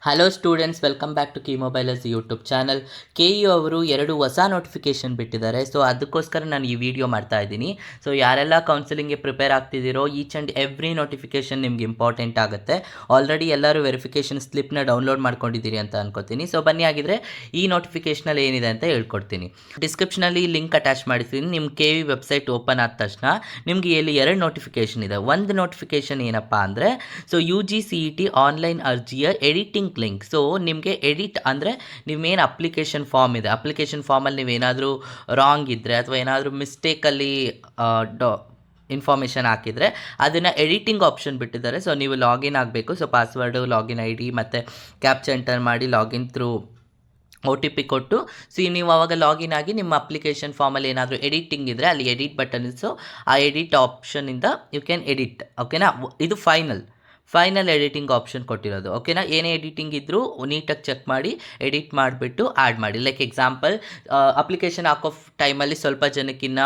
Hello students, welcome back to ಕೀ ಮೊಬೈಲರ್ಸ್ YouTube channel. KU ಅವರು 2 ಹೊಸ ನೋಟಿಫಿಕೇಷನ್ ಬಿಟ್ಟಿದ್ದಾರೆ. ಸೊ ಅದಕ್ಕೋಸ್ಕರ ನಾನು ಈ ವಿಡಿಯೋ ಮಾಡ್ತಾ ಇದ್ದೀನಿ. ಸೊ ಯಾರೆಲ್ಲ ಕೌನ್ಸಿಲಿಂಗ್ಗೆ ಪ್ರಿಪೇರ್ ಆಗ್ತಿದ್ದೀರೋ, ಈಚ್ ಆ್ಯಂಡ್ ಎವ್ರಿ ನೋಟಿಫಿಕೇಷನ್ ನಿಮ್ಗೆ ಇಂಪಾರ್ಟೆಂಟ್ ಆಗುತ್ತೆ. ಆಲ್ರೆಡಿ ಎಲ್ಲರೂ ವೆರಿಫಿಕೇಷನ್ ಸ್ಲಿಪ್ನ ಡೌನ್ಲೋಡ್ ಮಾಡ್ಕೊಂಡಿದ್ದೀರಿ ಅಂತ ಅನ್ಕೋತೀನಿ. ಸೊ ಬನ್ನಿ, ಆಗಿದ್ರೆ ಈ ನೋಟಿಫಿಕೇಷನಲ್ಲಿ ಏನಿದೆ ಅಂತ ಹೇಳ್ಕೊಡ್ತೀನಿ. ಡಿಸ್ಕ್ರಿಪ್ಷನಲ್ಲಿ ಲಿಂಕ್ ಅಟ್ಯಾಚ್ ಮಾಡಿರ್ತೀನಿ. ನಿಮ್ಮ KU ವೆಬ್ಸೈಟ್ ಓಪನ್ ಆದ ತಕ್ಷಣ ನಿಮಗೆ ಇಲ್ಲಿ 2 ನೋಟಿಫಿಕೇಷನ್ ಇದೆ. ಒಂದು ನೋಟಿಫಿಕೇಷನ್ ಏನಪ್ಪ ಅಂದರೆ, ಸೊ UGCET ಆನ್ಲೈನ್ ಅರ್ಜಿಯ ಎಡಿಟಿಂಗ್ ಲಿಂಕ್. ಸೊ ನಿಮಗೆ ಎಡಿಟ್ ಅಂದರೆ ನೀವೇನು ಅಪ್ಲಿಕೇಶನ್ ಫಾರ್ಮ್ ಇದೆ, ಅಪ್ಲಿಕೇಶನ್ ಫಾರ್ಮಲ್ಲಿ ನೀವೇನಾದರೂ ರಾಂಗ್ ಇದ್ದರೆ ಅಥವಾ ಏನಾದರೂ ಮಿಸ್ಟೇಕಲ್ಲಿ ಇನ್ಫಾರ್ಮೇಷನ್ ಹಾಕಿದರೆ ಅದನ್ನು ಎಡಿಟಿಂಗ್ ಆಪ್ಷನ್ ಬಿಟ್ಟಿದ್ದಾರೆ. ಸೊ ನೀವು ಲಾಗಿನ್ ಆಗಬೇಕು. ಸೊ ಪಾಸ್ವರ್ಡು, ಲಾಗಿನ್ ID ಮತ್ತು ಕ್ಯಾಪ್ಚರ್ ಎಂಟರ್ ಮಾಡಿ ಲಾಗಿನ್ ಥ್ರೂ OTP ಕೊಟ್ಟು ನೀವು ಆವಾಗ ಲಾಗಿನ್ ಆಗಿ ನಿಮ್ಮ ಅಪ್ಲಿಕೇಶನ್ ಫಾರ್ಮಲ್ಲಿ ಏನಾದರೂ ಎಡಿಟಿಂಗ್ ಇದ್ದರೆ ಅಲ್ಲಿ ಎಡಿಟ್ ಬಟನ್ ಇದೆ. ಸೊ ಆ ಎಡಿಟ್ ಆಪ್ಷನಿಂದ ಯು ಕ್ಯಾನ್ ಎಡಿಟ್. ಓಕೆನಾ, ಇದು ಫೈನಲ್ ಎಡಿಟಿಂಗ್ ಆಪ್ಷನ್ ಕೊಟ್ಟಿರೋದು. ಓಕೆನಾ, ಏನೇ ಎಡಿಟಿಂಗ್ ಇದ್ದರೂ ನೀಟಾಗಿ ಚೆಕ್ ಮಾಡಿ ಎಡಿಟ್ ಮಾಡಿಬಿಟ್ಟು ಆ್ಯಡ್ ಮಾಡಿ. ಲೈಕ್ ಎಕ್ಸಾಂಪಲ್, ಅಪ್ಲಿಕೇಶನ್ ಹಾಕೋ ಟೈಮಲ್ಲಿ ಸ್ವಲ್ಪ ಜನಕ್ಕಿನ್ನ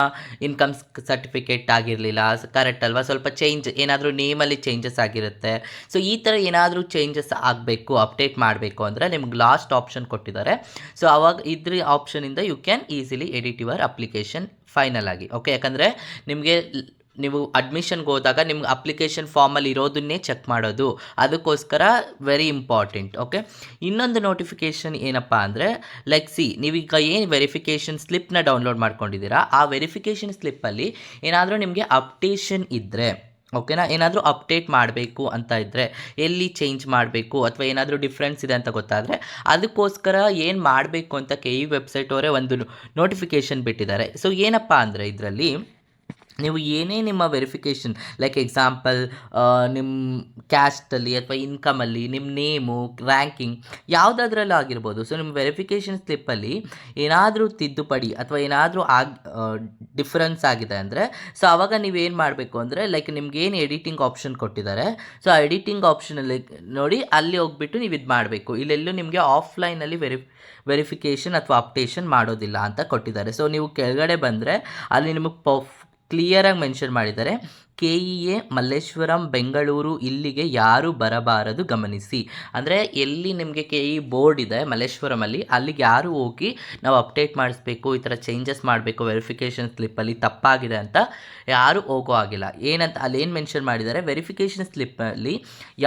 ಇನ್ಕಮ್ ಸರ್ಟಿಫಿಕೇಟ್ ಆಗಿರಲಿಲ್ಲ, ಕರೆಕ್ಟ್ ಅಲ್ವಾ? ಸ್ವಲ್ಪ ಚೇಂಜ್ ಏನಾದರೂ ನೇಮಲ್ಲಿ ಚೇಂಜಸ್ ಆಗಿರುತ್ತೆ. ಸೊ ಈ ಥರ ಏನಾದರೂ ಚೇಂಜಸ್ ಆಗಬೇಕು, ಅಪ್ಡೇಟ್ ಮಾಡಬೇಕು ಅಂದರೆ ನಿಮ್ಗೆ ಲಾಸ್ಟ್ ಆಪ್ಷನ್ ಕೊಟ್ಟಿದ್ದಾರೆ. ಸೊ ಅವಾಗ ಇದ್ರ ಆಪ್ಷನಿಂದ you can easily edit your application final ಆಗಿ. ಓಕೆ, ಯಾಕಂದರೆ ನಿಮಗೆ ನೀವು ಅಡ್ಮಿಷನ್ಗೆ ಹೋದಾಗ ನಿಮ್ಗೆ ಅಪ್ಲಿಕೇಶನ್ ಫಾರ್ಮಲ್ಲಿ ಇರೋದನ್ನೇ ಚೆಕ್ ಮಾಡೋದು, ಅದಕ್ಕೋಸ್ಕರ ವೆರಿ ಇಂಪಾರ್ಟೆಂಟ್. ಓಕೆ, ಇನ್ನೊಂದು ನೋಟಿಫಿಕೇಷನ್ ಏನಪ್ಪ ಅಂದರೆ, ಲೈಕ್ ನೀವೀಗ ಏನು ವೆರಿಫಿಕೇಷನ್ ಸ್ಲಿಪ್ನ ಡೌನ್ಲೋಡ್ ಮಾಡ್ಕೊಂಡಿದ್ದೀರಾ, ಆ ವೆರಿಫಿಕೇಷನ್ ಸ್ಲಿಪ್ಪಲ್ಲಿ ಏನಾದರೂ ನಿಮಗೆ ಅಪ್ಡೇಷನ್ ಇದ್ದರೆ, ಓಕೆನಾ, ಏನಾದರೂ ಅಪ್ಡೇಟ್ ಮಾಡಬೇಕು ಅಂತ ಇದ್ದರೆ, ಎಲ್ಲಿ ಚೇಂಜ್ ಮಾಡಬೇಕು ಅಥವಾ ಏನಾದರೂ ಡಿಫ್ರೆನ್ಸ್ ಇದೆ ಅಂತ ಗೊತ್ತಾದರೆ ಅದಕ್ಕೋಸ್ಕರ ಏನು ಮಾಡಬೇಕು ಅಂತ KU ವೆಬ್ಸೈಟ್ ಅವರೇ ಒಂದು ನೋಟಿಫಿಕೇಷನ್ ಬಿಟ್ಟಿದ್ದಾರೆ. ಸೊ ಏನಪ್ಪ ಅಂದರೆ, ಇದರಲ್ಲಿ ನೀವು ಏನೇ ನಿಮ್ಮ ವೆರಿಫಿಕೇಷನ್, ಲೈಕ್ ಎಕ್ಸಾಂಪಲ್ ನಿಮ್ಮ ಕ್ಯಾಸ್ಟಲ್ಲಿ ಅಥವಾ ಇನ್ಕಮಲ್ಲಿ ನಿಮ್ಮ ನೇಮು, ರ್ಯಾಂಕಿಂಗ್ ಯಾವುದಾದ್ರಲ್ಲೂ ಆಗಿರ್ಬೋದು. ಸೊ ನಿಮ್ಮ ವೆರಿಫಿಕೇಷನ್ ಸ್ಲಿಪ್ಪಲ್ಲಿ ಏನಾದರೂ ತಿದ್ದುಪಡಿ ಅಥವಾ ಏನಾದರೂ ಡಿಫ್ರೆನ್ಸ್ ಆಗಿದೆ ಅಂದರೆ, ಸೊ ಆವಾಗ ನೀವೇನು ಮಾಡಬೇಕು ಅಂದರೆ, ಲೈಕ್ ನಿಮ್ಗೇನು ಎಡಿಟಿಂಗ್ ಆಪ್ಷನ್ ಕೊಟ್ಟಿದ್ದಾರೆ, ಸೊ ಆ ಎಡಿಟಿಂಗ್ ಆಪ್ಷನಲ್ಲಿ ನೋಡಿ ಅಲ್ಲಿ ಹೋಗ್ಬಿಟ್ಟು ನೀವು ಇದು ಮಾಡಬೇಕು. ಇಲ್ಲೆಲ್ಲೂ ನಿಮಗೆ ಆಫ್ಲೈನಲ್ಲಿ ವೆರಿಫಿಕೇಷನ್ ಅಥವಾ ಅಪ್ಡೇಷನ್ ಮಾಡೋದಿಲ್ಲ ಅಂತ ಕೊಟ್ಟಿದ್ದಾರೆ. ಸೊ ನೀವು ಕೆಳಗಡೆ ಬಂದರೆ ಅಲ್ಲಿ ನಿಮಗೆ ಕ್ಲಿಯರಾಗಿ ಮೆನ್ಷನ್ ಮಾಡಿದ್ದಾರೆ, KEA ಮಲ್ಲೇಶ್ವರಂ ಬೆಂಗಳೂರು ಇಲ್ಲಿಗೆ ಯಾರು ಬರಬಾರದು ಗಮನಿಸಿ. ಅಂದರೆ ಎಲ್ಲಿ ನಿಮಗೆ KE ಬೋರ್ಡ್ ಇದೆ ಮಲ್ಲೇಶ್ವರಮಲ್ಲಿ, ಅಲ್ಲಿಗೆ ಯಾರು ಹೋಗಿ ನಾವು ಅಪ್ಡೇಟ್ ಮಾಡಿಸ್ಬೇಕು, ಈ ಥರ ಚೇಂಜಸ್ ಮಾಡಬೇಕು, ವೆರಿಫಿಕೇಷನ್ ಸ್ಲಿಪ್ಪಲ್ಲಿ ತಪ್ಪಾಗಿದೆ ಅಂತ ಯಾರು ಹೋಗೋ ಆಗಿಲ್ಲ. ಏನಂತ ಅಲ್ಲೇನು ಮೆನ್ಷನ್ ಮಾಡಿದ್ದಾರೆ, ವೆರಿಫಿಕೇಷನ್ ಸ್ಲಿಪ್ಪಲ್ಲಿ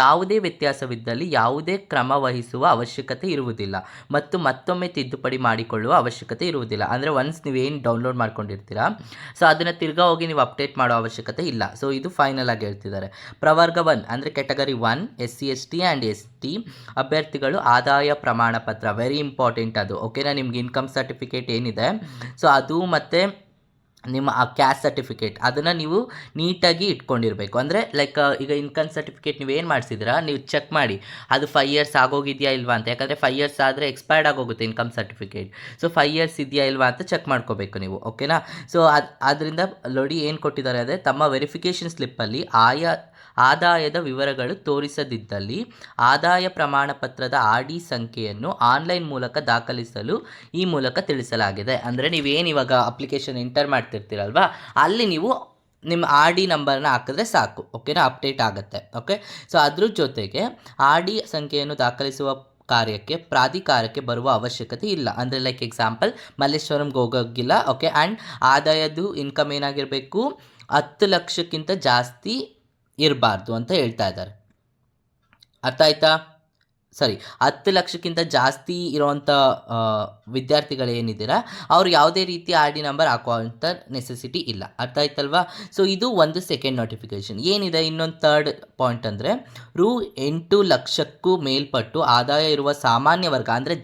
ಯಾವುದೇ ವ್ಯತ್ಯಾಸವಿದ್ದಲ್ಲಿ ಯಾವುದೇ ಕ್ರಮ ವಹಿಸುವ ಅವಶ್ಯಕತೆ ಇರುವುದಿಲ್ಲ ಮತ್ತು ಮತ್ತೊಮ್ಮೆ ತಿದ್ದುಪಡಿ ಮಾಡಿಕೊಳ್ಳುವ ಅವಶ್ಯಕತೆ ಇರುವುದಿಲ್ಲ. ಅಂದರೆ ಒನ್ಸ್ ನೀವೇನು ಡೌನ್ಲೋಡ್ ಮಾಡ್ಕೊಂಡಿರ್ತೀರಾ, ಸೊ ಅದನ್ನು ತಿರ್ಗಾ ಹೋಗಿ ನೀವು ಅಪ್ಡೇಟ್ ಮಾಡೋ ಅವಶ್ಯಕತೆ ಇಲ್ಲ. ಸೊ ಇದು ಫೈನಲ್ ಆಗಿ ಹೇಳ್ತಿದ್ದಾರೆ. ಪ್ರವರ್ಗ 1 ಅಂದರೆ category 1 SC ST and ST ಅಭ್ಯರ್ಥಿಗಳು ಆದಾಯ ಪ್ರಮಾಣ ಪತ್ರ, ವೆರಿ ಇಂಪಾರ್ಟೆಂಟ್ ಅದು. ಓಕೆನಾ, ನಿಮ್ಗೆ ಇನ್ಕಮ್ ಸರ್ಟಿಫಿಕೇಟ್ ಏನಿದೆ, ಸೊ ಅದು ಮತ್ತು ನಿಮ್ಮ ಆ ಕ್ಯಾಸ್ಟ್ ಸರ್ಟಿಫಿಕೇಟ್ ಅದನ್ನು ನೀವು ನೀಟಾಗಿ ಇಟ್ಕೊಂಡಿರಬೇಕು. ಅಂದರೆ ಲೈಕ್ ಈಗ ಇನ್ಕಮ್ ಸರ್ಟಿಫಿಕೇಟ್ ನೀವೇನು ಮಾಡಿಸಿದ್ದೀರಾ ನೀವು ಚೆಕ್ ಮಾಡಿ ಅದು 5 years ಆಗೋಗಿದೆಯಾ ಇಲ್ವಾ ಅಂತ. ಯಾಕಂದರೆ 5 years ಆದರೆ ಎಕ್ಸ್ಪೈರ್ಡ್ ಆಗೋಗುತ್ತೆ ಇನ್ಕಮ್ ಸರ್ಟಿಫಿಕೇಟ್. ಸೊ 5 years ಇದೆಯಾ ಇಲ್ವಾ ಅಂತ ಚೆಕ್ ಮಾಡ್ಕೋಬೇಕು ನೀವು. ಓಕೆನಾ, ಸೊ ಅದರಿಂದ ನೋಡಿ ಏನು ಕೊಟ್ಟಿದ್ದಾರೆ ಅಂದರೆ, ತಮ್ಮ ವೆರಿಫಿಕೇಷನ್ ಸ್ಲಿಪ್ಪಲ್ಲಿ ಆದಾಯದ ವಿವರಗಳು ತೋರಿಸದಿದ್ದಲ್ಲಿ ಆದಾಯ ಪ್ರಮಾಣ ಪತ್ರದ RD ಸಂಖ್ಯೆಯನ್ನು ಆನ್ಲೈನ್ ಮೂಲಕ ದಾಖಲಿಸಲು ಈ ಮೂಲಕ ತಿಳಿಸಲಾಗಿದೆ. ಅಂದರೆ ನೀವೇನು ಇವಾಗ ಅಪ್ಲಿಕೇಶನ್ ಎಂಟರ್ ಮಾಡ್ತಿರ್ತೀರಲ್ವಾ, ಅಲ್ಲಿ ನೀವು ನಿಮ್ಮ RD ನಂಬರ್ನ ಹಾಕಿದ್ರೆ ಸಾಕು. ಓಕೆನಾ, ಅಪ್ಡೇಟ್ ಆಗುತ್ತೆ. ಓಕೆ, ಸೊ ಅದ್ರ ಜೊತೆಗೆ RD ಸಂಖ್ಯೆಯನ್ನು ದಾಖಲಿಸುವ ಕಾರ್ಯಕ್ಕೆ ಪ್ರಾಧಿಕಾರಕ್ಕೆ ಬರುವ ಅವಶ್ಯಕತೆ ಇಲ್ಲ. ಅಂದರೆ ಲೈಕ್ ಎಕ್ಸಾಂಪಲ್ ಮಲ್ಲೇಶ್ವರಂಗೆ ಹೋಗೋಗಿಲ್ಲ. ಓಕೆ, ಆ್ಯಂಡ್ ಆದಾಯದ್ದು ಇನ್ಕಮ್ ಏನಾಗಿರಬೇಕು, 10 ಲಕ್ಷಕ್ಕಿಂತ ಜಾಸ್ತಿ ಇರಬಾರ್ದು ಅಂತ ಹೇಳ್ತಾ ಇದ್ದಾರೆ. ಅರ್ಥ ಆಯ್ತಾ? ಸರಿ, 10 ಲಕ್ಷಕ್ಕಿಂತ ಜಾಸ್ತಿ ಇರೋವಂಥ ವಿದ್ಯಾರ್ಥಿಗಳೇನಿದ್ದೀರಾ ಅವ್ರು ಯಾವುದೇ ರೀತಿ RD ನಂಬರ್ ಹಾಕುವಂಥ ನೆಸೆಸಿಟಿ ಇಲ್ಲ. ಅರ್ಥ ಆಯ್ತಲ್ವಾ? ಸೊ ಇದು ಒಂದು ಸೆಕೆಂಡ್ ನೋಟಿಫಿಕೇಷನ್. ಏನಿದೆ ಇನ್ನೊಂದು ಥರ್ಡ್ ಪಾಯಿಂಟ್ ಅಂದರೆ, ರೂ 8 ಲಕ್ಷಕ್ಕೂ ಮೇಲ್ಪಟ್ಟು ಆದಾಯ ಇರುವ ಸಾಮಾನ್ಯ ವರ್ಗ ಅಂದರೆ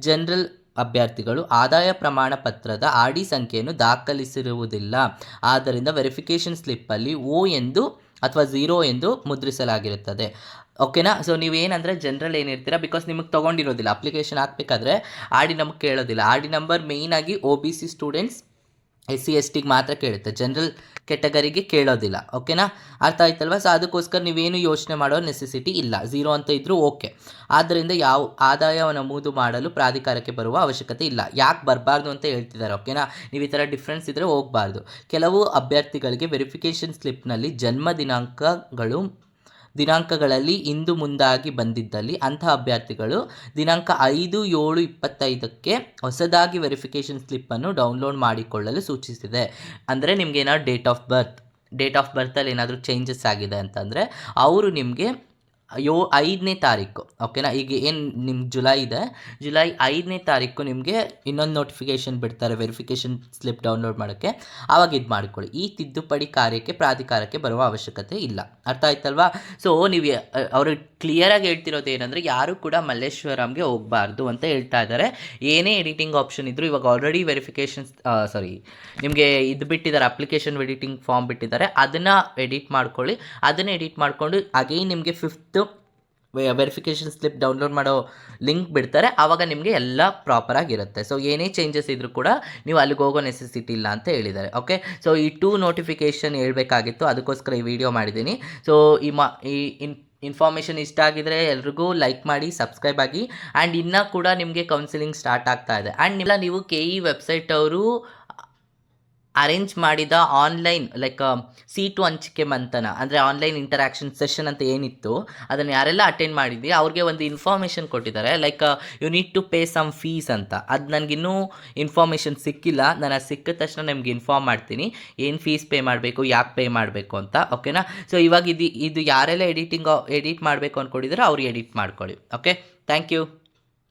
ಜನರಲ್ ಅಭ್ಯರ್ಥಿಗಳು ಆದಾಯ ಪ್ರಮಾಣ ಪತ್ರದ RD ಸಂಖ್ಯೆಯನ್ನು ದಾಖಲಿಸಿರುವುದಿಲ್ಲ. ಆದ್ದರಿಂದ ವೆರಿಫಿಕೇಷನ್ ಸ್ಲಿಪ್ಪಲ್ಲಿ O ಎಂದು ಅಥವಾ 0 ಎಂದು ಮುದ್ರಿಸಲಾಗಿರುತ್ತದೆ. ಓಕೆನಾ, ಸೊ ನೀವೇನಂದರೆ ಜನರಲ್ ಏನಿರ್ತೀರಾ, ಬಿಕಾಸ್ ನಿಮಗೆ ತೊಗೊಂಡಿರೋದಿಲ್ಲ ಅಪ್ಲಿಕೇಶನ್ ಹಾಕಬೇಕಾದ್ರೆ RD ನಂಬರ್ ಕೇಳೋದಿಲ್ಲ. RD ನಂಬರ್ ಮೇಯ್ನಾಗಿ OBC ಸ್ಟೂಡೆಂಟ್ಸ್ SC STಗೆ ಮಾತ್ರ ಕೇಳುತ್ತೆ, ಜನರಲ್ ಕೆಟಗರಿಗೆ ಕೇಳೋದಿಲ್ಲ. ಓಕೆನಾ, ಅರ್ಥ ಆಯ್ತಲ್ವ? ಸೊ ಅದಕ್ಕೋಸ್ಕರ ನೀವೇನು ಯೋಚನೆ ಮಾಡೋ ನೆಸೆಸಿಟಿ ಇಲ್ಲ. 0 ಅಂತ ಇದ್ದರೂ ಓಕೆ. ಆದ್ದರಿಂದ ಯಾವ ಆದಾಯ ನಮೂದು ಮಾಡಲು ಪ್ರಾಧಿಕಾರಕ್ಕೆ ಬರುವ ಅವಶ್ಯಕತೆ ಇಲ್ಲ. ಯಾಕೆ ಬರಬಾರ್ದು ಅಂತ ಹೇಳ್ತಿದ್ದಾರೆ. ಓಕೆನಾ, ನೀವು ಈ ಥರ ಡಿಫ್ರೆನ್ಸ್ ಇದ್ದರೆ ಹೋಗಬಾರ್ದು. ಕೆಲವು ಅಭ್ಯರ್ಥಿಗಳಿಗೆ ವೆರಿಫಿಕೇಷನ್ ಸ್ಲಿಪ್ನಲ್ಲಿ ಜನ್ಮ ದಿನಾಂಕಗಳು ದಿನಾಂಕಗಳಲ್ಲಿ ಇಂದು ಮುಂದಾಗಿ ಬಂದಿದ್ದಲ್ಲಿ ಅಂತಹ ಅಭ್ಯರ್ಥಿಗಳು ದಿನಾಂಕ 5/7/25ಕ್ಕೆ ಹೊಸದಾಗಿ ವೆರಿಫಿಕೇಷನ್ ಸ್ಲಿಪ್ಪನ್ನು ಡೌನ್ಲೋಡ್ ಮಾಡಿಕೊಳ್ಳಲು ಸೂಚಿಸಿದೆ. ಅಂದರೆ ನಿಮ್ಗೆ ಏನಾದ್ರು ಡೇಟ್ ಆಫ್ ಬರ್ತಲ್ಲಿ ಏನಾದರೂ ಚೇಂಜಸ್ ಆಗಿದೆ ಅಂತಂದರೆ ಅವರು ನಿಮಗೆ 5ನೇ ತಾರೀಕು, ಓಕೆನಾ, ಈಗ ಏನು ನಿಮ್ಮ ಜುಲೈ 5ನೇ ತಾರೀಕು ನಿಮಗೆ ಇನ್ನೊಂದು ನೋಟಿಫಿಕೇಷನ್ ಬಿಡ್ತಾರೆ ವೆರಿಫಿಕೇಷನ್ ಸ್ಲಿಪ್ ಡೌನ್ಲೋಡ್ ಮಾಡೋಕ್ಕೆ. ಆವಾಗ ಇದು ಮಾಡಿಕೊಳ್ಳಿ. ಈ ತಿದ್ದುಪಡಿ ಕಾರ್ಯಕ್ಕೆ ಪ್ರಾಧಿಕಾರಕ್ಕೆ ಬರುವ ಅವಶ್ಯಕತೆ ಇಲ್ಲ. ಅರ್ಥ ಆಯ್ತಲ್ವಾ? ಸೊ ನೀವು ಅವರು ಕ್ಲಿಯರಾಗಿ ಹೇಳ್ತಿರೋದು ಏನಂದರೆ ಯಾರು ಕೂಡ ಮಲ್ಲೇಶ್ವರಂಗೆ ಹೋಗಬಾರ್ದು ಅಂತ ಹೇಳ್ತಾ ಇದ್ದಾರೆ. ಏನೇ ಎಡಿಟಿಂಗ್ ಆಪ್ಷನ್ ಇದ್ದರೂ ಇವಾಗ ಆಲ್ರೆಡಿ ನಿಮಗೆ ಇದು ಬಿಟ್ಟಿದ್ದಾರೆ, ಅಪ್ಲಿಕೇಶನ್ ಎಡಿಟಿಂಗ್ ಫಾರ್ಮ್ ಬಿಟ್ಟಿದ್ದಾರೆ, ಅದನ್ನು ಎಡಿಟ್ ಮಾಡ್ಕೊಳ್ಳಿ. ಅದನ್ನು ಎಡಿಟ್ ಮಾಡಿಕೊಂಡು ಅಗೈನ್ ನಿಮಗೆ 5th ವೆರಿಫಿಕೇಷನ್ ಸ್ಲಿಪ್ ಡೌನ್ಲೋಡ್ ಮಾಡೋ ಲಿಂಕ್ ಬಿಡ್ತಾರೆ. ಆವಾಗ ನಿಮಗೆ ಎಲ್ಲ ಪ್ರಾಪರಾಗಿರುತ್ತೆ. ಸೊ ಏನೇ ಚೇಂಜಸ್ ಇದ್ದರೂ ಕೂಡ ನೀವು ಅಲ್ಲಿಗೆ ಹೋಗೋ ನೆಸೆಸಿಟಿ ಇಲ್ಲ ಅಂತ ಹೇಳಿದ್ದಾರೆ. ಓಕೆ, ಸೊ ಈ 2 ನೋಟಿಫಿಕೇಷನ್ ಹೇಳ್ಬೇಕಾಗಿತ್ತು, ಅದಕ್ಕೋಸ್ಕರ ಈ ವಿಡಿಯೋ ಮಾಡಿದ್ದೀನಿ. ಸೊ ಈ ಇನ್ಫಾರ್ಮೇಷನ್ ಇಷ್ಟ ಆಗಿದರೆ ಎಲ್ರಿಗೂ ಲೈಕ್ ಮಾಡಿ, ಸಬ್ಸ್ಕ್ರೈಬ್ ಆಗಿ. ಆ್ಯಂಡ್ ಇನ್ನೂ ಕೂಡ ನಿಮಗೆ ಕೌನ್ಸಿಲಿಂಗ್ ಸ್ಟಾರ್ಟ್ ಆಗ್ತಾ ಇದೆ. ಆ್ಯಂಡ್ ನೀವು KE ವೆಬ್ಸೈಟ್ ಅವರು ಅರೇಂಜ್ ಮಾಡಿದ ಆನ್ಲೈನ್ ಸೀಟು ಹಂಚಿಕೆ ಮಂಥನ, ಅಂದರೆ ಆನ್ಲೈನ್ ಇಂಟರಾಕ್ಷನ್ ಸೆಷನ್ ಅಂತ ಏನಿತ್ತು, ಅದನ್ನು ಯಾರೆಲ್ಲ ಅಟೆಂಡ್ ಮಾಡಿದ್ವಿ ಅವ್ರಿಗೆ ಒಂದು ಇನ್ಫಾರ್ಮೇಷನ್ ಕೊಟ್ಟಿದ್ದಾರೆ. You need to pay some fees ಅಂತ. ಅದು ನನಗಿನ್ನೂ ಇನ್ಫಾರ್ಮೇಷನ್ ಸಿಕ್ಕಿಲ್ಲ. ನಾನು ಅದು ಸಿಕ್ಕಿದ ತಕ್ಷಣ ನಿಮ್ಗೆ ಇನ್ಫಾರ್ಮ್ ಮಾಡ್ತೀನಿ ಏನು ಫೀಸ್ ಪೇ ಮಾಡಬೇಕು, ಯಾಕೆ ಪೇ ಮಾಡಬೇಕು ಅಂತ. ಓಕೆನಾ? ಸೊ ಇವಾಗ ಇದು ಯಾರೆಲ್ಲ ಎಡಿಟ್ ಮಾಡಬೇಕು ಅಂದ್ಕೊಂಡಿದ್ರೆ ಅವ್ರು ಎಡಿಟ್ ಮಾಡ್ಕೊಳ್ಳಿ. Okay, thank you.